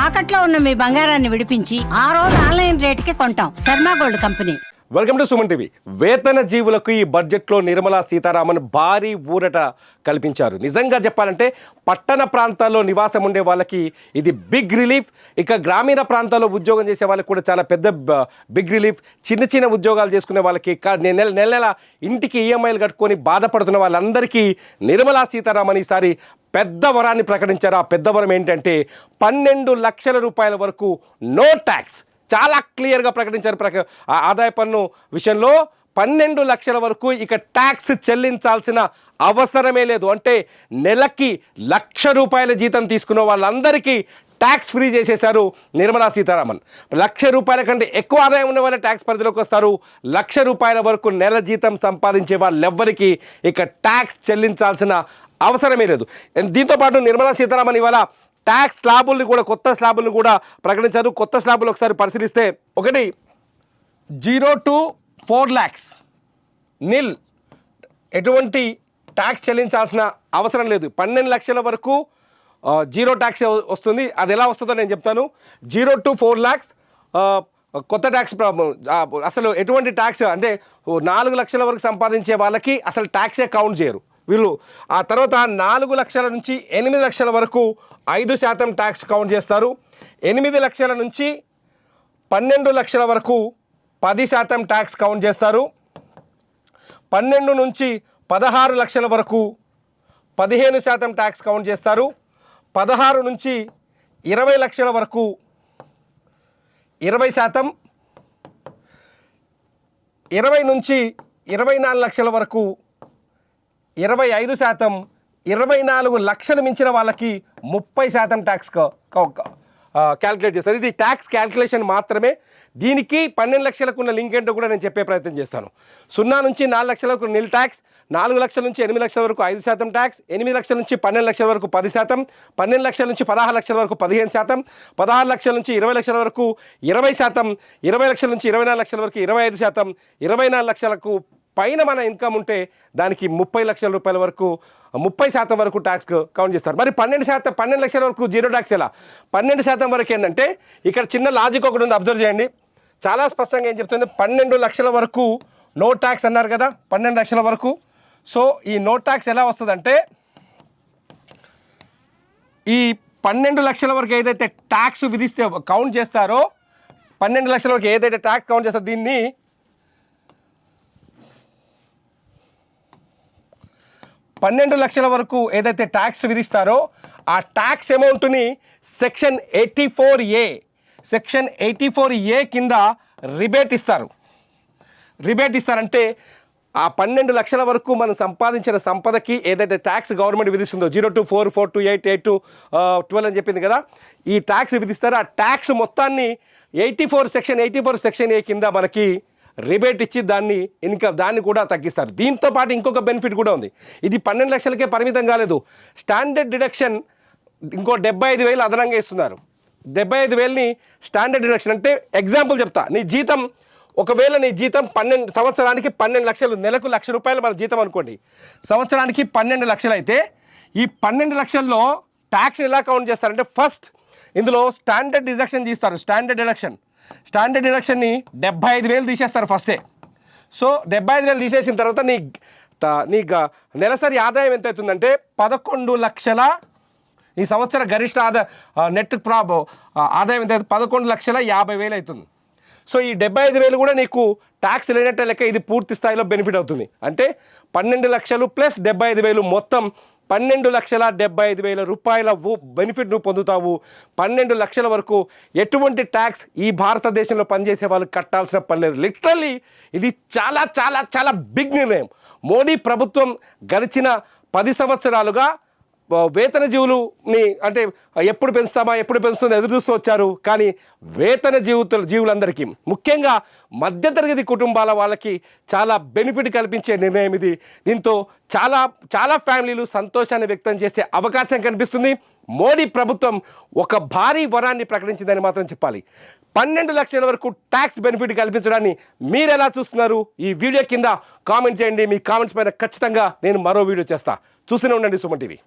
తాకట్లో ఉన్న మీ బంగారాన్ని విడిపించి ఆ రోజు ఆన్లైన్ రేటుకి కొంటాం. Sharma gold company. Welcome to Suman TV. వేతన జీవులకు ఈ బడ్జెట్లో నిర్మలా సీతారామన్ భారీ ఊరట కల్పించారు. నిజంగా చెప్పాలంటే పట్టణ ప్రాంతాల్లో నివాసం ఉండే వాళ్ళకి ఇది బిగ్ రిలీఫ్. ఇక గ్రామీణ ప్రాంతాల్లో ఉద్యోగం చేసే వాళ్ళకి కూడా చాలా పెద్ద బిగ్ రిలీఫ్. చిన్న చిన్న ఉద్యోగాలు చేసుకునే వాళ్ళకి నెల నెల ఇంటికి ఈఎంఐలు కట్టుకొని బాధపడుతున్న వాళ్ళందరికీ నిర్మలా సీతారామన్ ఈసారి పెద్ద వరాన్ని ప్రకటించారు. ఆ పెద్ద వరం ఏంటంటే 12 లక్షల రూపాయల వరకు నో ట్యాక్స్. చాలా క్లియర్గా ప్రకటించారు. ఆదాయ పన్ను విషయంలో 12 లక్షల వరకు ఇక ట్యాక్స్ చెల్లించాల్సిన అవసరమే లేదు. అంటే నెలకి ₹1,00,000 జీతం తీసుకున్న వాళ్ళందరికీ ట్యాక్స్ ఫ్రీ చేసేశారు నిర్మలా సీతారామన్. ₹1,00,000 కంటే ఎక్కువ ఆదాయం ఉన్న వాళ్ళ ట్యాక్స్ పరిధిలోకి వస్తారు. ₹1,00,000 వరకు నెల జీతం సంపాదించే వాళ్ళెవ్వరికీ ఇక ట్యాక్స్ చెల్లించాల్సిన అవసరమే లేదు. దీంతో పాటు నిర్మలా సీతారామన్ ఇవాళ ట్యాక్స్ స్లాబుల్ని కూడా కొత్త స్లాబుల్ని కూడా ప్రకటించారు. కొత్త స్లాబులు ఒకసారి పరిశీలిస్తే, ఒకటి 0 to 4 lakhs నిల్, ఎటువంటి ట్యాక్స్ చెల్లించాల్సిన అవసరం లేదు. 12 లక్షల వరకు జీరో ట్యాక్స్ వస్తుంది. అది ఎలా వస్తుందో నేను చెప్తాను. 0 to 4 lakhs కొత్త ట్యాక్స్ అసలు ఎటువంటి ట్యాక్స్ అంటే 4 లక్షల వరకు సంపాదించే వాళ్ళకి అసలు ట్యాక్సే కౌంట్ చేయరు వీళ్ళు. ఆ తర్వాత 4 లక్షల నుంచి 8 లక్షల వరకు 5% ట్యాక్స్ కౌంట్ చేస్తారు. 8 లక్షల నుంచి 12 లక్షల వరకు 10% ట్యాక్స్ కౌంట్ చేస్తారు. 12 నుంచి 16 లక్షల వరకు 15% ట్యాక్స్ కౌంట్ చేస్తారు. 16 నుంచి 20 లక్షల వరకు 20%, 20 నుంచి 24 లక్షల వరకు 25%, 24 లక్షలు మించిన వాళ్ళకి 30% ట్యాక్స్ క్యాల్కులేట్ చేస్తారు. ఇది ట్యాక్స్ క్యాల్కులేషన్ మాత్రమే. దీనికి 12 లక్షలకు ఉన్న లింక్ ఏంటో కూడా నేను చెప్పే ప్రయత్నం చేస్తాను. 0 నుంచి 4 లక్షలకు నిల్ ట్యాక్స్, 4 లక్షల నుంచి 8 లక్షల వరకు 5% ట్యాక్స్, 8 లక్షల నుంచి 12 లక్షల వరకు 10%, 12 లక్షల నుంచి 16 లక్షల వరకు 15%, 16 లక్షల నుంచి 20 లక్షల వరకు 20%, 20 లక్షల నుంచి 24 లక్షల వరకు 25%, 24 లక్షలకు పైన మన ఇన్కమ్ ఉంటే దానికి 30 లక్షల రూపాయల వరకు 30% వరకు ట్యాక్స్ కౌంట్ చేస్తారు. మరి 12 లక్షల వరకు జీరో ట్యాక్స్ ఎలా? 12% వరకు ఏంటంటే ఇక్కడ చిన్న లాజిక్ ఒకటి ఉంది, అబ్జర్వ్ చేయండి. చాలా స్పష్టంగా ఏం చెప్తుంది, 12 లక్షల వరకు నో ట్యాక్స్ అన్నారు కదా, 12 లక్షల వరకు. సో ఈ నో ట్యాక్స్ ఎలా వస్తుందంటే, ఈ 12 లక్షల వరకు ఏదైతే ట్యాక్స్ విధిస్తే కౌంట్ చేస్తారో, 12 లక్షల వరకు ఏదైతే ట్యాక్స్ కౌంట్ చేస్తారో దీన్ని 12 లక్షల వరకు ఏదైతే ట్యాక్స్ విధిస్తారో ఆ ట్యాక్స్ అమౌంట్ని సెక్షన్ 84A కింద రిబేట్ ఇస్తారు. రిబేట్ ఇస్తారంటే ఆ 12 లక్షల వరకు మనం సంపాదించిన సంపదకి ఏదైతే tax government విధిస్తుందో 0 to 4, 4 to 8, 8 to 12 అని చెప్పింది కదా, ఈ ట్యాక్స్ విధిస్తారు. ఆ ట్యాక్స్ మొత్తాన్ని సెక్షన్ 84 A కింద మనకి రిబేట్ ఇచ్చి దాన్ని కూడా తగ్గిస్తారు. దీంతో పాటు ఇంకొక బెనిఫిట్ కూడా ఉంది. ఇది 12 లక్షలకే పరిమితం కాలేదు. స్టాండర్డ్ డిడక్షన్ ఇంకో 75,000 అదనంగా ఇస్తున్నారు. 75,000ని స్టాండర్డ్ డిడక్షన్ అంటే, ఎగ్జాంపుల్ చెప్తా. ఒకవేళ నీ జీతం సంవత్సరానికి 12 లక్షలు, నెలకు ₹1,00,000 మన జీతం అనుకోండి, సంవత్సరానికి 12 లక్షలు అయితే ఈ 12 లక్షల్లో ట్యాక్స్ ఎలా కౌంట్ చేస్తారంటే, ఫస్ట్ ఇందులో స్టాండర్డ్ డిడక్షన్ తీస్తారు. స్టాండర్డ్ డిడక్షన్ని 75,000 తీసేస్తారు ఫస్టే. సో 75,000 తీసేసిన తర్వాత నీ నెలసరి ఆదాయం ఎంత అవుతుందంటే 11 లక్షల, ఈ సంవత్సర గరిష్ట నెట్ ఆదాయం ఎంత అవుతుంది, 11,50,000 అవుతుంది. సో ఈ 75,000 కూడా నీకు ట్యాక్స్ లేనట్టే లెక్క. ఇది పూర్తి స్థాయిలో బెనిఫిట్ అవుతుంది. అంటే 12 లక్షలు ప్లస్ 75,000 మొత్తం 12,75,000 రూపాయల బెనిఫిట్ నువ్వు పొందుతావు. 12 లక్షల వరకు ఎటువంటి ట్యాక్స్ ఈ భారతదేశంలో పనిచేసే వాళ్ళు కట్టాల్సిన పని లేదు. లిటరల్లీ ఇది చాలా చాలా చాలా బిగ్ నిర్ణయం. మోడీ ప్రభుత్వం గడిచిన 10 సంవత్సరాలుగా వేతన జీవులని అంటే ఎప్పుడు పెంచుతుందో ఎదురు చూస్తూ వచ్చారు. కానీ వేతన జీవులందరికీ, ముఖ్యంగా మధ్యతరగతి కుటుంబాల వాళ్ళకి చాలా బెనిఫిట్ కల్పించే నిర్ణయం ఇది. దీంతో చాలా చాలా ఫ్యామిలీలు సంతోషాన్ని వ్యక్తం చేసే అవకాశం కనిపిస్తుంది. మోడీ ప్రభుత్వం ఒక భారీ వరాన్ని ప్రకటించిందని మాత్రం చెప్పాలి. 12 లక్షల వరకు ట్యాక్స్ బెనిఫిట్ కల్పించడాన్ని మీరు ఎలా చూస్తున్నారు? ఈ వీడియో కింద కామెంట్ చేయండి. మీ కామెంట్స్ పైన ఖచ్చితంగా నేను మరో వీడియో చేస్తా. చూస్తూనే ఉండండి సుమన్ టీవీ.